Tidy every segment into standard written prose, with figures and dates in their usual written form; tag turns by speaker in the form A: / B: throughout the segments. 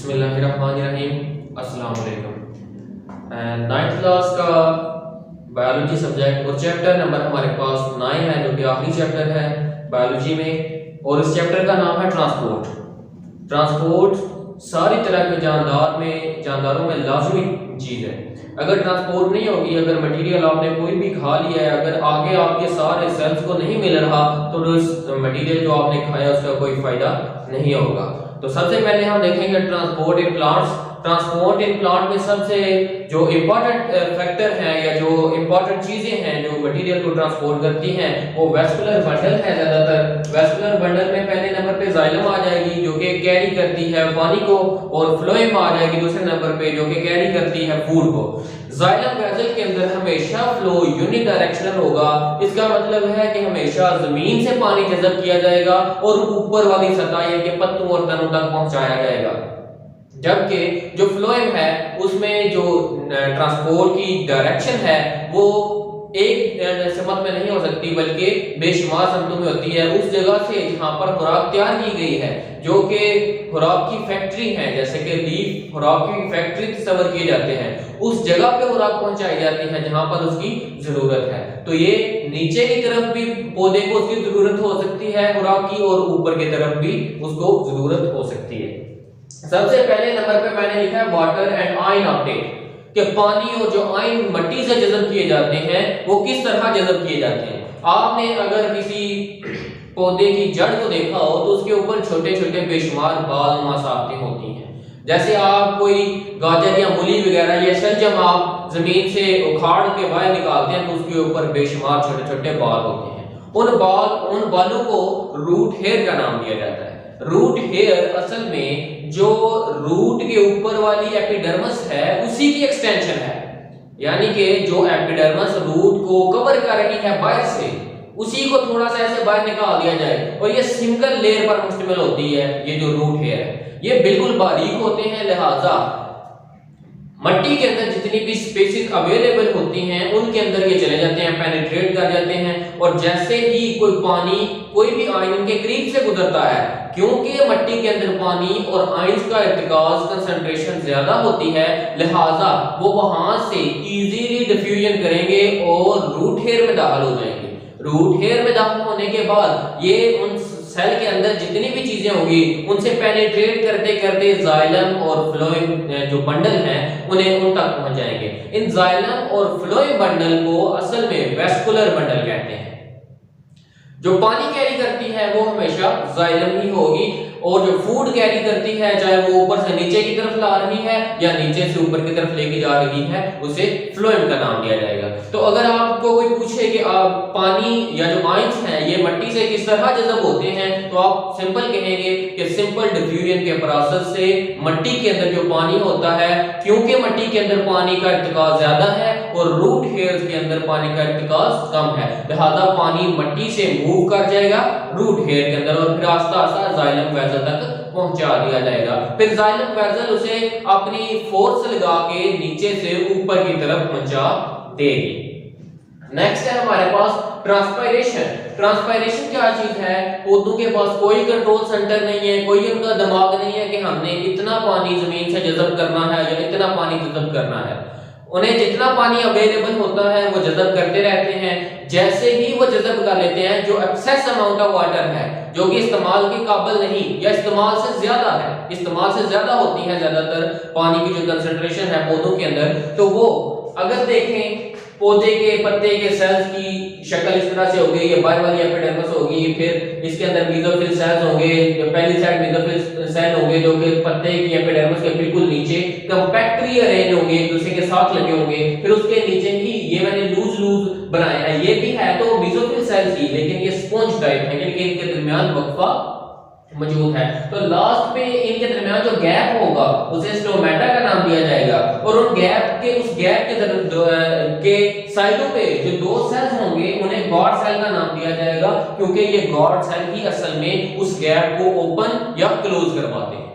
A: बिस्मिल्लाहिर्रहमानिर्रहीम। अस्सलाम वालेकुम। 9th क्लास का बायोलॉजी सब्जेक्ट और चैप्टर नंबर हमारे पास 9 है, जो कि आखिरी चैप्टर है बायोलॉजी में, और इस चैप्टर का नाम है ट्रांसपोर्ट। ट्रांसपोर्ट सारी तरह के जानदारों में लाजमी चीज़ है। अगर ट्रांसपोर्ट नहीं होगी, अगर मटेरियल आपने कोई भी खा लिया है, अगर आगे आपके सारे सेल्स को नहीं मिल रहा, तो उस मटेरियल जो आपने खाया उसका कोई फायदा नहीं होगा। तो सबसे पहले हम देखेंगे transport in plants. Transport in plant में सबसे जो इम्पोर्टेंट फैक्टर है या जो इम्पोर्टेंट चीजें हैं जो मटेरियल को ट्रांसपोर्ट करती हैं, वो वेस्कुलर बंडल है। ज्यादातर वेस्कुलर बंडल में पहले नंबर पे जाइलम आ जाएगी, जो कि कैरी करती है पानी को, और फ्लोएम आ जाएगी दूसरे नंबर पे, जो कि कैरी करती है फूड को। जाइलम वेसल के अंदर हमेशा फ्लो यूनिडायरेक्शनल होगा। इसका मतलब है कि हमेशा जमीन से पानी जज़ब किया जाएगा और ऊपर वाली सतह यानी कि पत्तों और तनों तक पहुंचाया जाएगा। जबकि जो फ्लोएम है उसमें जो ट्रांसपोर्ट की डायरेक्शन है वो एक समत में नहीं हो सकती, बल्कि बेशुमार समतों में होती है। उस जगह से जहां पर खुराक तैयार की गई है, जो कि खुराक की फैक्ट्री है, जैसे कि लीफ खुराक की फैक्ट्री तस्वर किए जाते हैं, उस जगह पे खुराक पहुंचाई जाती है जहां पर उसकी जरूरत है। तो ये नीचे की तरफ भी पौधे को उसकी जरूरत हो सकती है खुराक की, और ऊपर की तरफ भी उसको जरूरत हो सकती है। सबसे पहले नंबर पे मैंने लिखा है वाटर एंड आयन अपटेक, कि पानी और जो आयन मट्टी से जज़ब किए जाते हैं वो किस तरह जज़ब किए जाते हैं। आपने अगर किसी पौधे की जड़ को देखा हो तो उसके ऊपर छोटे छोटे बेशुमार बाल नुमा साख्तें होती हैं। जैसे आप कोई गाजर या मूली वगैरह या शलजम आप जमीन से उखाड़ के बाहर निकालते हैं तो उसके ऊपर बेशुमार छोटे छोटे बाल होते हैं। उन बालों को रूट हेयर का नाम दिया जाता है। रूट हेयर असल में जो रूट के ऊपर वाली एपिडर्मिस है उसी की एक्सटेंशन है, यानी कि जो एपिडर्मिस रूट को कवर कर रही है बाहर से, उसी को थोड़ा सा ऐसे बाहर निकाल दिया जाए, और ये सिंगल लेयर पर मुश्तमिल होती है। ये जो रूट हेयर है ये बिल्कुल बारीक होते हैं, लिहाजा मट्टी के अंदर जितनी भी स्पेसिस अवेलेबल होती हैं उनके अंदर ये चले जाते हैं, पेनिट्रेट कर जाते हैं। और जैसे ही कोई पानी कोई भी आयन उनके करीब से गुजरता है, क्योंकि मट्टी के अंदर पानी और आयंस का इर्तिकाज कंसंट्रेशन ज्यादा होती है, लिहाजा वो वहां से इजीली डिफ्यूजन करेंगे और रूट हेयर में दाखिल हो जाएंगे। रूट हेयर में दाखिल होने के बाद ये उन सेल के अंदर जितनी भी चीजें होंगी उनसे पेनिट्रेट करते करते जाइलम और फ्लोएम जो बंडल हैं उन्हें उन तक पहुंच जाएंगे। इन जाइलम और फ्लोएम बंडल को असल में वेस्कुलर बंडल कहते हैं। जो पानी कैरी करती है वो हमेशा जाइलम ही होगी, और जो फूड कैरी करती है, चाहे वो ऊपर से नीचे की तरफ ला रही है या नीचे से ऊपर की तरफ लेके जा रही है, उसे फ्लोएम का नाम दिया जाएगा। तो अगर आपको कोई पूछे कि आप पानी या जो आयंस हैं ये मट्टी से किस तरह जज़ब होते हैं, तो आप सिंपल कहेंगे कि सिंपल डिफ्यूजन के प्रोसेस से मट्टी के अंदर जो पानी होता है, क्योंकि मट्टी के अंदर पानी का इर्तिकाज ज्यादा है और रूट हेयर्स के अंदर पानी का इर्तिकाज कम है, लिहाजा पानी मट्टी से मूव कर जाएगा रूट हेयर के अंदर और फिर आस्ता आस्ता जाइलम वेसल तक पहुंचा दिया जाएगा। फिर जाइलम वेसल उसे अपनी फोर्स लगा के नीचे से ऊपर की तरफ पहुंचा देगी। नेक्स्ट है हमारे पास ट्रांसपायरेशन। ट्रांसपायरेशन क्या चीज है? पौधों के पास कोई कंट्रोल सेंटर नहीं है, कोई उनका दिमाग नहीं है कि हमने इतना पानी जमीन से जज़ब करना है या इतना पानी जज़ब करना है। उन्हें जितना पानी अवेलेबल होता है वो जज़ब करते रहते हैं। जैसे ही वो जज़ब कर लेते हैं, जो एक्सेस अमाउंट ऑफ वाटर है जो कि इस्तेमाल के काबिल नहीं या इस्तेमाल से ज्यादा है, इस्तेमाल से ज्यादा होती है ज्यादातर पानी की जो कंसंट्रेशन है पौधों के अंदर, तो वो अगर देखें पौधे के पत्ते के सेल्स की शक्ल इस तरह से होगी, ये बाहर वाली एपिडर्मिस होगी, फिर इसके अंदर मेसोफिल सेल्स होंगे, पहली साइड मेसोफिल सेल होंगे जो कि पत्ते की एपिडर्मिस के बिल्कुल नीचे कंपैक्टली अरेंज होंगे, एक दूसरे के साथ लगे होंगे। फिर उसके नीचे ही ये मैंने लूज बनाया है, ये भी है तो मेसोफिल सेल्स ही, लेकिन ये स्पंज टाइप है, यानी कि इनके दरमियान वक्फा मौजूद है। तो लास्ट पे इनके दरमियान जो गैप होगा उसे स्टोमेटा का नाम दिया जाएगा, और उन उस गैप के साइडों पे जो दो सेल्स होंगे उन्हें गॉड सेल का नाम दिया जाएगा, क्योंकि ये गॉड सेल ही असल में उस गैप को ओपन या क्लोज करवाते हैं,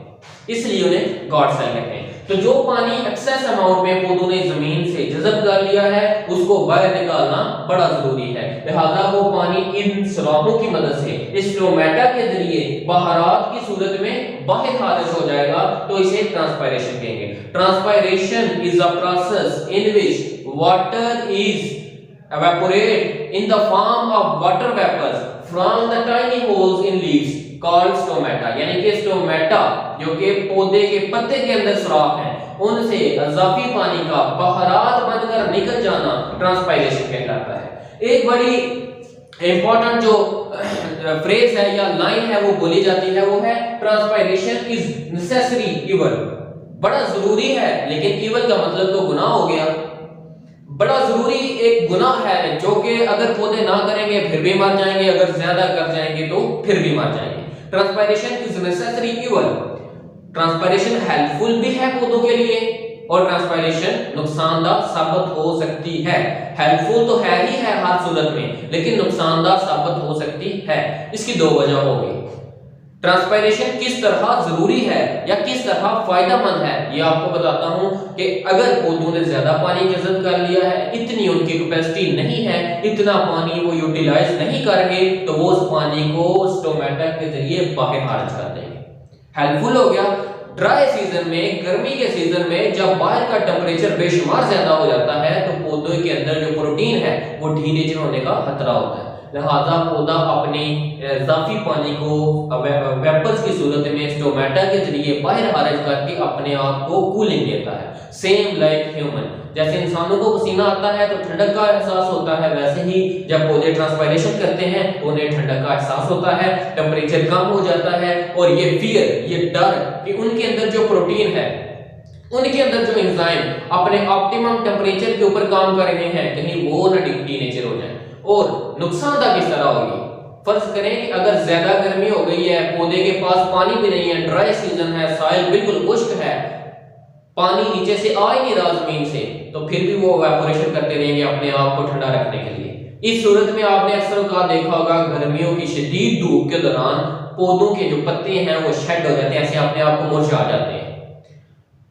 A: इसलिए उन्हें गॉड सेल कहते हैं। तो जो पानी एक्सेस अमाउंट में पौधों ने जमीन से जज़ब कर लिया है उसको बाहर निकालना बड़ा जरूरी है। लिहाजा वो पानी इन सुराखों की मदद से इस स्टोमेटा के जरिए बहारात की सूरत में बाहर खारिज हो जाएगा, तो इसे ट्रांसपायरेशन कहेंगे। Transpiration is a process in which water is evaporate in the form of water vapors from the tiny holes in leaves called stomata। यानी कि स्टोमेटा जो कि पौधे के पत्ते के अंदर सुराख हैं उनसे अज़ाफी पानी का बहारात बनकर निकल जाना ट्रांसपायरेशन कहलाता है। एक बड़ी इंपॉर्टेंट जो फ्रेज है या लाइन है वो बोली जाती है वो है ट्रांसपायरेशन इज नेसेसरी इवल। बड़ा जरूरी है, लेकिन इवल का मतलब तो गुनाह हो गया। बड़ा जरूरी एक गुनाह है जो कि अगर पौधे ना करेंगे फिर भी मर जाएंगे, अगर ज्यादा कर जाएंगे तो फिर भी मर जाएंगे। Transpiration is necessary evil. Transpiration helpful भी है पौधों के लिए और ट्रांसपायरेशन नुकसानदाह साबित हो सकती है। हेल्पफुल तो है ही है हर सूरत में, लेकिन नुकसानदाह साबित हो सकती है। इसकी दो वजह होगी। ट्रांसपायरेशन किस तरह जरूरी है या किस तरह फायदेमंद है ये आपको बताता हूं कि अगर पौधों ने ज्यादा पानी जज़ब कर लिया है, इतनी उनकी कैपेसिटी नहीं है, इतना पानी वो यूटिलाइज नहीं कर रहे, तो वो उस पानी को स्टोमेटा के जरिए बाहर खारिज कर देंगे। हेल्पफुल हो गया। ड्राई सीजन में, गर्मी के सीजन में जब बाहर का टेम्परेचर बेशुमार ज्यादा हो जाता है तो पौधों के अंदर जो प्रोटीन है वो ढीले होने का खतरा होता है। लिहाजा पौधा अपनी इजाफी पानी को वेपर्स की सूरत में स्टोमेटा के जरिए बाहर खारिज करके अपने आप को कूलिंग देता है। सेम लाइक ह्यूमन, जैसे इंसानों को पसीना आता है तो ठंडक का एहसास होता है, वैसे ही जब पौधे ट्रांसपायरेशन करते हैं तो उन्हें ठंडक का एहसास होता है, टेम्परेचर कम हो जाता है और ये फियर, ये डर कि उनके अंदर जो प्रोटीन है, उनके अंदर जो एंजाइम अपने ऑप्टिमम टेम्परेचर के ऊपर काम कर रहे हैं, कहीं वो ना डीनेचर हो जाए। और नुकसानदाह किस तरह होगी? फर्ज करें कि अगर ज्यादा गर्मी हो गई है, पौधे के पास पानी भी नहीं है, ड्राई सीजन है, सॉइल बिल्कुल खुश्क है, पानी नीचे से आ ही नहीं रहा जमीन से, तो फिर भी वो इवेपोरेशन करते रहेंगे अपने आप को ठंडा रखने के लिए। इस सूरत में आपने अक्सर का देखा होगा गर्मियों की शदीद धूप के दौरान पौधों के जो पत्ते हैं वो शेड हो जाते हैं, ऐसे अपने आप को मुरझा जाते हैं।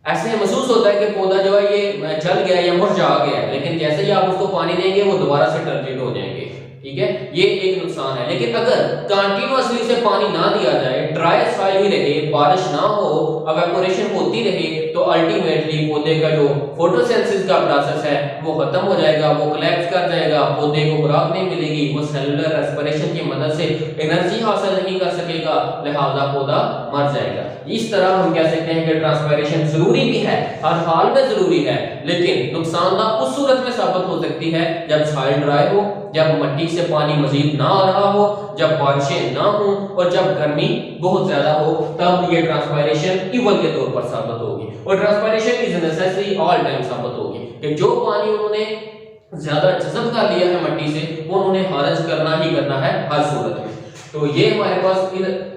A: ऐसे महसूस होता है कि पौधा जो है ये जल गया या मुरझा गया है, लेकिन जैसे ही आप उसको पानी देंगे वो दोबारा से टर्जिट हो जाएंगे। ठीक है, ये एक नुकसान है। लेकिन अगर कंटीन्यूअसली से पानी ना दिया जाए, ड्राई सॉइल ही रहे, बारिश ना हो, इवेपोरेशन होती रहे, तो अल्टीमेटली पौधे का जो फोटोसिंथेसिस का प्रोसेस है वो खत्म हो जाएगा, वो कोलैप्स कर जाएगा, पौधे को खुराक नहीं मिलेगी, वो सेलुलर रेस्पिरेशन की मदद से एनर्जी हासिल नहीं कर सकेगा, लिहाजा पौधा मर जाएगा। इस तरह हम कह सकते हैं कि ट्रांसपायरेशन जरूरी भी है, हर हाल में जरूरी है, लेकिन नुकसानदाह उस सूरत में साबित हो सकती है जब सॉइल ड्राई हो, जब मिट्टी से पानी मजीद ना आ रहा हो, जब बारिशें ना हो और जब गर्मी बहुत ज्यादा हो, तब ये ट्रांसपायरेशन इवल के तौर पर साबित होगी। और transpiration is necessary all time साबित होगी कि जो पानी उन्होंने ज्यादा जज़ब कर लिया है मिट्टी से, वो उन्होंने खारिज करना ही करना है हर सूरत में। तो ये हमारे पास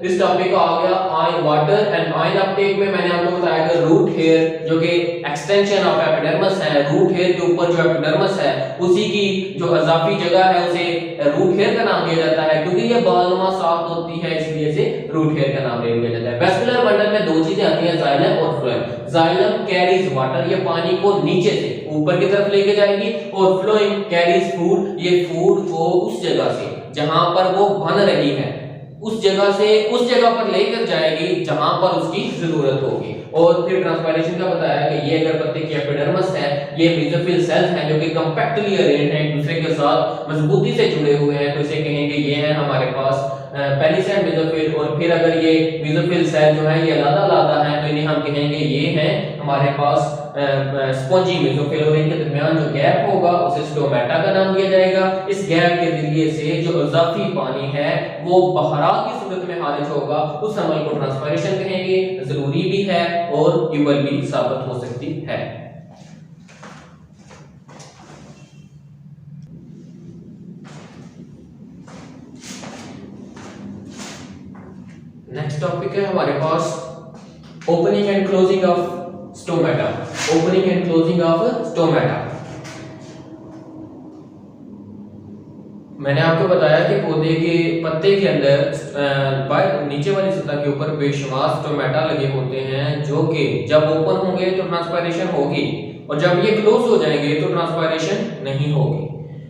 A: इस टॉपिक का आ गया ion water and ion Uptake में मैंने आपको बताया कि रूट हेयर जो कि एक्सटेंशन ऑफ एपिडर्मिस है, रूट हेयर के ऊपर जो एपिडर्मिस है उसी की जो इजाफी जगह है उसे रूट हेयर का नाम दिया जाता है, क्योंकि ये बालनुमा साख्त होती है इसलिए इसे रूट हेयर का नाम दे दिया जाता है। वेस्कुलर बंडल में दो चीजें आती हैं, जाइलम और फ्लोएम। जाइलम कैरीज वाटर, ये पानी को नीचे से ऊपर की तरफ लेके जाएगी, और फ्लोएम कैरीज फूड, ये फूड को उस जगह से जहां पर वो बन रही है उस जगह से उस जगह पर लेकर जाएगी जहां पर उसकी जरूरत होगी। और फिर ट्रांसपायरेशन का बताया कि ये अगर पत्ते की एपिडर्मिस है, ये मेसोफिल सेल्स हैं जो कि कंपैक्टली अरेंज्ड हैं, एक दूसरे के साथ मजबूती से जुड़े हुए हैं, तो इसे कहेंगे ये है हमारे पास पेलिसेड मेसोफिल। और फिर अगर ये मेसोफिल सेल जो है ये अलग-अलग है तो इन्हें हम कहेंगे ये है हमारे पास स्पॉन्जी मेसोफिल, और इनके दरमियान जो गैप होगा उसे स्टोमेटा का नाम दिया जाएगा। इस गैप के जरिए से जो इजाफी पानी है वो बहारात की सूरत में खारिज होगा, उस अमल को ट्रांसपायरेशन कहेंगे। जरूरी भी है और इवल भी साबित हो सकती है। नेक्स्ट टॉपिक है हमारे पास opening and closing of stomata. Opening and closing of stomata. मैंने आपको बताया कि पौधे के पत्ते के अंदर नीचे वाली सतह के ऊपर बेशुमार स्टोमेटा लगे होते हैं, जो कि जब ओपन होंगे तो ट्रांसपायरेशन होगी और जब ये क्लोज हो जाएंगे तो ट्रांसपायरेशन नहीं होगी।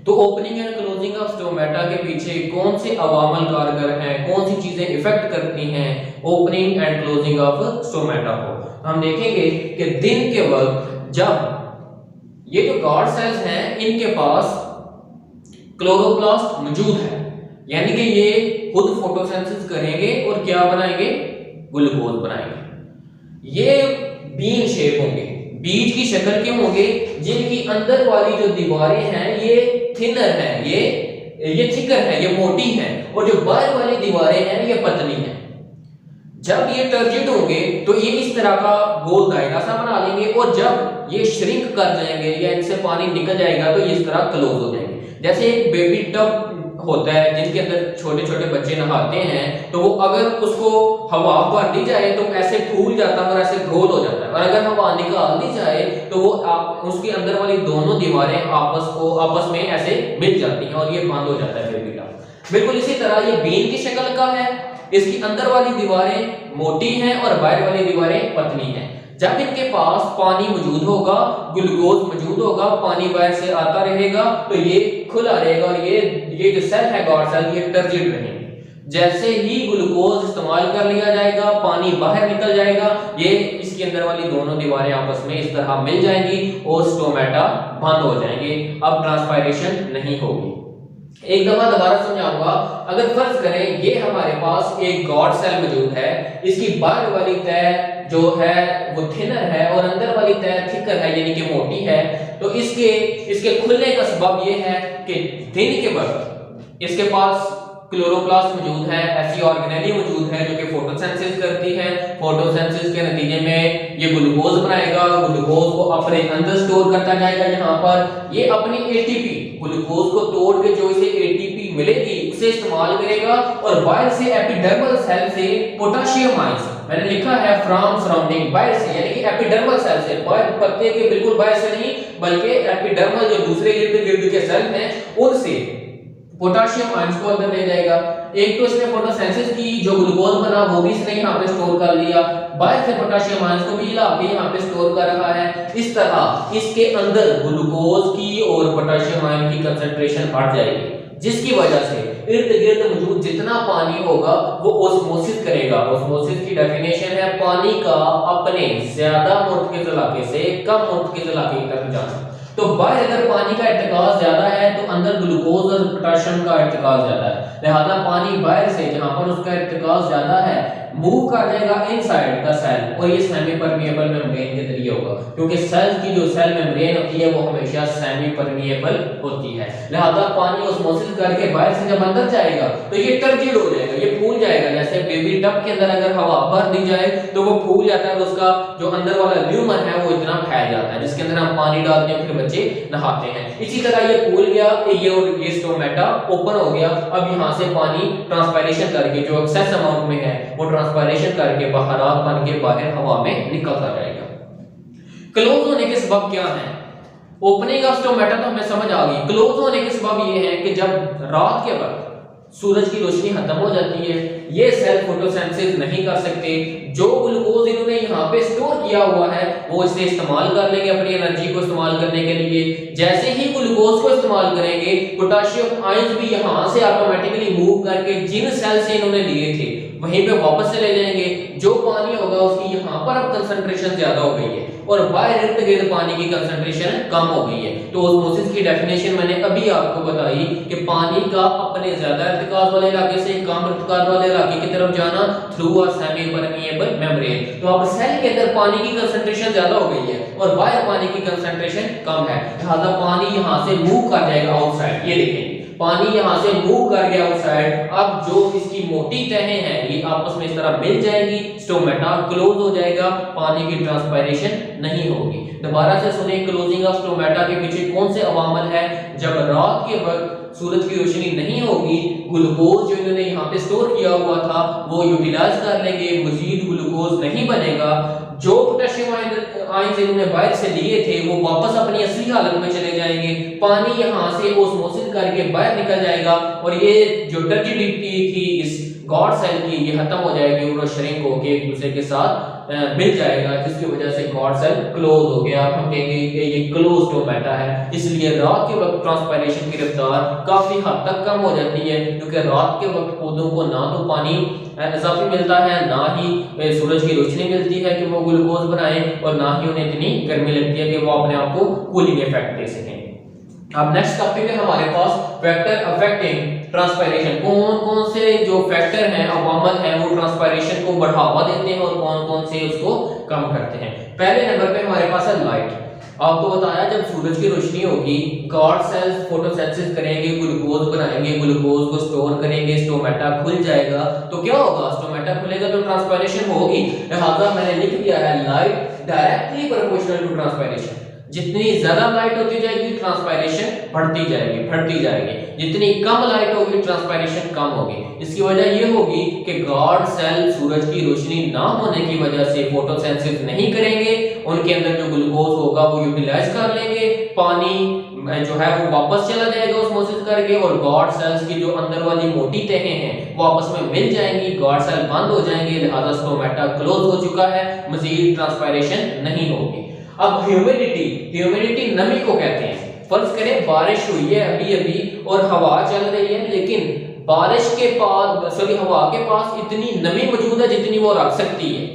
A: तो opening and closing of stomata के पीछे कौन से अवामल कारगर हैं, कौन सी चीजें इफेक्ट करती हैं opening and closing of stomata को? हम देखेंगे कि दिन के वक्त जब ये जो गार्ड सेल्स हैं इनके पास क्लोरोप्लास्ट मौजूद है, यानी कि ये खुद फोटोसिंथेसिस करेंगे और क्या बनाएंगे? ग्लूकोज बनाएंगे। ये बीन शेप होंगे, बीज की शक्ल के होंगे, जिनकी अंदर वाली जो दीवारें हैं ये थिनर है, ये थिकर है, ये मोटी है, और जो बाहर वाली दीवारें हैं ये पतली हैं। जब ये टर्जिड होंगे तो ये इस तरह का गोल दायरा सा बना लेंगे, और जब ये श्रिंक कर जाएंगे या इनसे पानी निकल जाएगा तो इस तरह क्लोज हो जाएंगे। जैसे एक बेबी टब होता है जिनके अंदर छोटे छोटे बच्चे नहाते हैं, तो वो अगर उसको हवा भर दी जाए तो ऐसे फूल जाता है और ऐसे गोल हो जाता है, और अगर हवा निकाल दी जाए तो वो उसके अंदर वाली दोनों दीवारें आपस में ऐसे मिल जाती हैं और ये बंद हो जाता है बेबी टब। बिल्कुल इसी तरह ये बीन की शक्ल का है, इसकी अंदर वाली दीवारें मोटी हैं और बाहर वाली दीवारें पतली हैं। जब इनके पास पानी मौजूद होगा, ग्लूकोज मौजूद होगा, पानी बाहर से आता रहेगा तो ये खुला रहेगा और ये जो सेल है गार्ड सेल ये टर्जिड रहेंगे। जैसे ही ग्लूकोज इस्तेमाल कर लिया जाएगा, पानी बाहर निकल जाएगा, ये इसके अंदर वाली दोनों दीवारें आपस में इस तरह मिल जाएंगी और स्टोमेटा बंद हो जाएंगे। अब ट्रांसपायरेशन नहीं होगी। एक दफा दोबारा समझाऊंगा। अगर फर्ज करें ये हमारे पास एक गार्ड सेल मौजूद है, इसकी बाहर वाली तह जो है वो थिनर है और अंदर वाली तह थिकर है यानी कि मोटी है, तो इसके खुलने का सबब ये है कि दिन के वक्त इसके पास क्लोरोप्लास्ट मौजूद है, ऐसी ऑर्गेनेली मौजूद है जो कि फोटोसिंथेसिस करती है। फोटोसिंथेसिस के नतीजे में ये ग्लूकोज बनाएगा, ग्लूकोज को अपने अंदर स्टोर करता जाएगा। यहाँ पर ये अपनी एटीपी ग्लूकोज को तोड़ के जो इसे एटीपी मिलेगी उसे इस्तेमाल करेगा, और बाहर से एपिडर्मल सेल से पोटेशियम आयंस, मैंने लिखा है फ्रॉम सराउंडिंग, बाहर से यानी कि एपिडर्मल सेल से, पत्ते के बिल्कुल बाहर से नहीं बल्कि एपिडर्मल जो दूसरे इर्द गिर्द के सेल हैं उनसे पोटेशियम आयंस को अंदर ले जाएगा। एक तो इसने फोटोसिंथेसिस की, जो ग्लूकोज बना वो भी इसने यहाँ पे स्टोर कर लिया, बाहर से पोटेशियम आयंस को भी ला के यहाँ पे स्टोर कर रहा है। इस तरह इसके अंदर ग्लूकोज की और पोटेशियम आयन की कंसंट्रेशन बढ़ जाएगी, जिसकी वजह से इर्द गिर्द मौजूद जितना पानी होगा वो ओस्मोसिस करेगा। ओस्मोसिस की डेफिनेशन है पानी का अपने ज्यादा मुर्तकिज़ इलाके से कम मुर्तकिज़ इलाके तक जाना। तो बाहर अगर पानी का इर्तिकाज़ ज्यादा है तो अंदर ग्लूकोज और पोटेशियम का इर्तिकाज़ ज्यादा है, लिहाजा पानी बाहर से जहां पर उसका इर्तिकाज़ ज्यादा है मूव कर जाएगा इनसाइड द सेल, और ये सेमी परमिएबल मेम्ब्रेन के जरिए होगा, क्योंकि सेल की जो सेल मेम्ब्रेन होती है वो हमेशा सेमी परमिएबल होती है। लिहाजा पानी ओस्मोसिस करके बाहर से जब अंदर जाएगा तो ये टर्जिड हो जाएगा, ये फूल जाएगा। जैसे बेबी टब के अंदर अगर हवा भर दी जाए तो वो फूल जाता है, तो उसका जो अंदर वाला ल्यूमन है वो इतना फैल जाता है जिसके अंदर हम पानी डालते हैं, फिर बच्चे नहाते हैं। इसी तरह ये फूल गया, ये स्टोमेटा ओपन हो गया। अब यहाँ से पानी ट्रांसपायरेशन करके जो एक्सेस अमाउंट में है वो ट्रांसपायरेशन करके बहारात बन के बाहर हवा में निकलता जाएगा। क्लोज होने के सबब क्या हैं? ओपनिंग ऑफ स्टोमेटा तो हमें समझ आ गई। क्लोज होने के सबब ये है कि जब रात के वक्त सूरज की रोशनी खत्म हो जाती है, ये सेल फोटोसिंथेसिस नहीं कर सकते, जो ग्लूकोज इन्होंने यहाँ पे स्टोर किया हुआ है वो इसे इस्तेमाल कर लेंगे अपनी एनर्जी को इस्तेमाल करने के लिए। जैसे ही ग्लूकोज को इस्तेमाल करेंगे, पोटेशियम आयंस भी यहाँ से ऑटोमेटिकली मूव करके जिन सेल से इन्होंने लिए थे वहीं पे वापस चले जाएंगे। जो पानी होगा उसकी यहाँ पर अब कंसंट्रेशन ज्यादा हो गई है और बाहर इर्द गिर्द पानी की कंसंट्रेशन कम हो गई है। तो ओस्मोसिस की डेफिनेशन मैंने अभी आपको बताई कि पानी का अपने ज्यादा इर्तिकाज़ वाले इलाके से कम इर्तिकाज़ वाले इलाके की तरफ जाना through a semi permeable membrane. तो अब सेल के अंदर पानी की कंसंट्रेशन ज्यादा हो गई है और बाहर पानी की कंसंट्रेशन कम है, लिहाजा पानी यहाँ से मूव कर जाएगा आउटसाइड। ये देखें पानी यहाँ से मूव कर गया आउटसाइड। अब जो इसकी मोटी तहें हैं ये आपस में इस तरह मिल जाएंगी, स्टोमेटा क्लोज हो जाएगा, पानी की ट्रांसपायरेशन नहीं होगी। दोबारा से सुने, क्लोजिंग ऑफ स्टोमेटा के पीछे कौन से अवामल है? जब रात के वक्त सूरज की रोशनी नहीं होगी, ग्लूकोज जो इन्होंने यहाँ पे स्टोर किया हुआ था वो यूटिलाइज कर लेंगे, मजीद ग्लूकोज नहीं बनेगा। जो पोटेशियम आयंस इन्होंने बाहर से लिए थे वो वापस अपनी असली हालत में चले जाएंगे, पानी यहाँ से ओस्मोसिस करके बाहर निकल जाएगा और ये जो टर्जिडिटी थी इस गॉड सेल की ये खत्म हो जाएगी और श्रिंक होके एक दूसरे के साथ मिल जाएगा, जिसकी वजह से गॉड सेल क्लोज हो गया। हम कहेंगे कि ये क्लोज स्टोमेटा है। इसलिए रात के वक्त ट्रांसपायरेशन की रफ्तार काफी हद तक कम हो जाती है, क्योंकि रात के वक्त पौधों को ना तो पानी इजाफी मिलता है, ना ही सूरज की रोशनी मिलती है कि वो ग्लूकोज बनाए, और ना ही उन्हें इतनी गर्मी लगती है कि वो अपने आप को कूलिंग इफेक्ट दे सकें। अब नेक्स्ट टॉपिक है हमारे पास फैक्टर अफेक्टिंग ट्रांसपायरेशन। कौन कौन से जो फैक्टर हैं, अवामल हैं, वो ट्रांसपायरेशन को बढ़ावा देते हैं और कौन कौन से उसको कम करते हैं। पहले नंबर पे हमारे पास है लाइट। आपको बताया जब सूरज की रोशनी होगी, गॉड सेल्स फोटोसिंथेसिस करेंगे, ग्लूकोज बनाएंगे, ग्लूकोज को स्टोर करेंगे, स्टोमेटा खुल जाएगा। तो क्या होगा, स्टोमेटा खुलेगा तो ट्रांसपायरेशन होगी। लिहाजा मैंने लिख दिया है light directly proportional to transpiration. जितनी ज्यादा लाइट होती जाएगी ट्रांसपायरेशन बढ़ती जाएगी, जितनी कम लाइट होगी ट्रांसपायरेशन कम होगी। इसकी वजह ये होगी कि गॉड सेल सूरज की रोशनी ना होने की वजह से फोटोसिंथेसिस नहीं करेंगे, उनके अंदर जो ग्लूकोज होगा वो यूटिलाइज कर लेंगे, पानी जो है वो वापस चला जाएगा ऑस्मोसिस करके, और गॉड सेल्स की जो अंदर वाली मोटी तहें हैं वो आपस में मिल जाएंगी, गॉड सेल बंद हो जाएंगे, लिहाजा स्टोमेटा क्लोज हो चुका है, मजीद ट्रांसपायरेशन नहीं होगी। अब ह्यूमिडिटी नमी को कहते हैं। फर्ज करें बारिश हुई है अभी अभी और हवा चल रही है, लेकिन बारिश के पास हवा के पास इतनी नमी मौजूद है जितनी वो रख सकती है।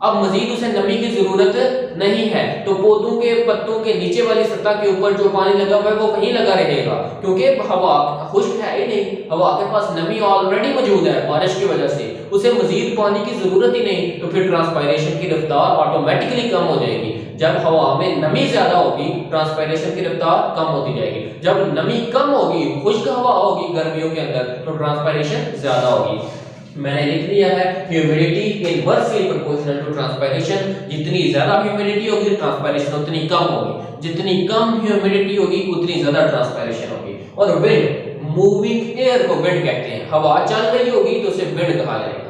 A: अब मजीद उसे नमी की जरूरत नहीं है, तो पौधों के पत्तों के नीचे वाली सतह के ऊपर जो पानी लगा हुआ है वो वहीं लगा रहेगा, क्योंकि हवा खुश्क है ही नहीं, हवा के पास नमी ऑलरेडी मौजूद है बारिश की वजह से, उसे मजीद पानी की जरूरत ही नहीं। तो फिर ट्रांसपायरेशन की रफ्तार ऑटोमेटिकली कम हो जाएगी। जब हवा में नमी ज्यादा होगी ट्रांसपायरेशन की रफ्तार कम होती जाएगी, जब नमी कम होगी, खुश्क हवा होगी गर्मियों के अंदर, तो ट्रांसपायरेशन ज्यादा होगी। मैंने लिख लिया है humidity inversely proportional to transpiration. जितनी ज्यादा ह्यूमिडिटी होगी ट्रांसपायरेशन उतनी कम होगी, जितनी कम ह्यूमिडिटी होगी उतनी ज्यादा ट्रांसपायरेशन होगी। और विंड, मूविंग एयर को विंड कहते हैं। हवा चल रही होगी तो उसे विंड कहा जाएगा।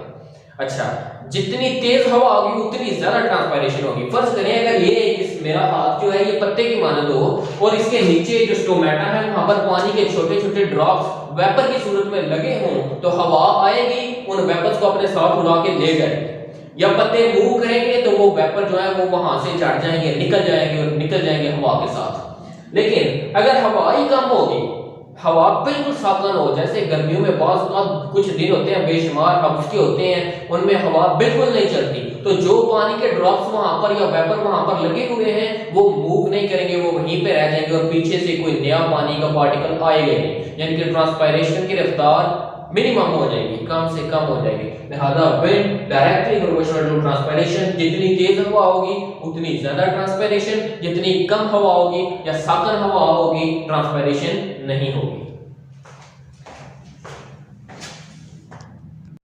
A: अच्छा, जितनी तेज हवा होगी उतनी ज्यादा ट्रांसपायरेशन होगी। फर्ज करें अगर ये मेरा हाथ जो है ये पत्ते की मानद हो और इसके नीचे जो स्टोमेटा है वहां पर पानी के छोटे छोटे ड्रॉप्स वेपर की सूरत में लगे हों, तो हवा आएगी, उन वेपर्स को अपने साथ उड़ा के ले जाएगी। या पत्ते मूव करेंगे तो वो वेपर जो है वो वहां से चढ़ जाएंगे, निकल जाएंगे हवा के साथ। लेकिन अगर हवा ही कम होगी, हवा बिल्कुल साकन हो, जैसे गर्मियों में कुछ दिन होते हैं बेशुमार हफ्ते होते हैं उनमें हवा बिल्कुल नहीं चलती, तो जो पानी के ड्रॉप्स वहां पर या वेपर वहां पर लगे हुए हैं वो मूव नहीं करेंगे, वो वहीं पे रह जाएंगे और पीछे से कोई नया पानी का पार्टिकल आएगा नहीं, यानी कि ट्रांसपायरेशन की रफ्तार मिनिमम हो जाएगी, कम से कम हो जाएगी। लिहाजा wind directly proportional to transpiration. जितनी तेज हवा होगी उतनी ज्यादा ट्रांसपायरेशन, जितनी कम हवा होगी या साकन हवा होगी ट्रांसपायरेशन नहीं होगी।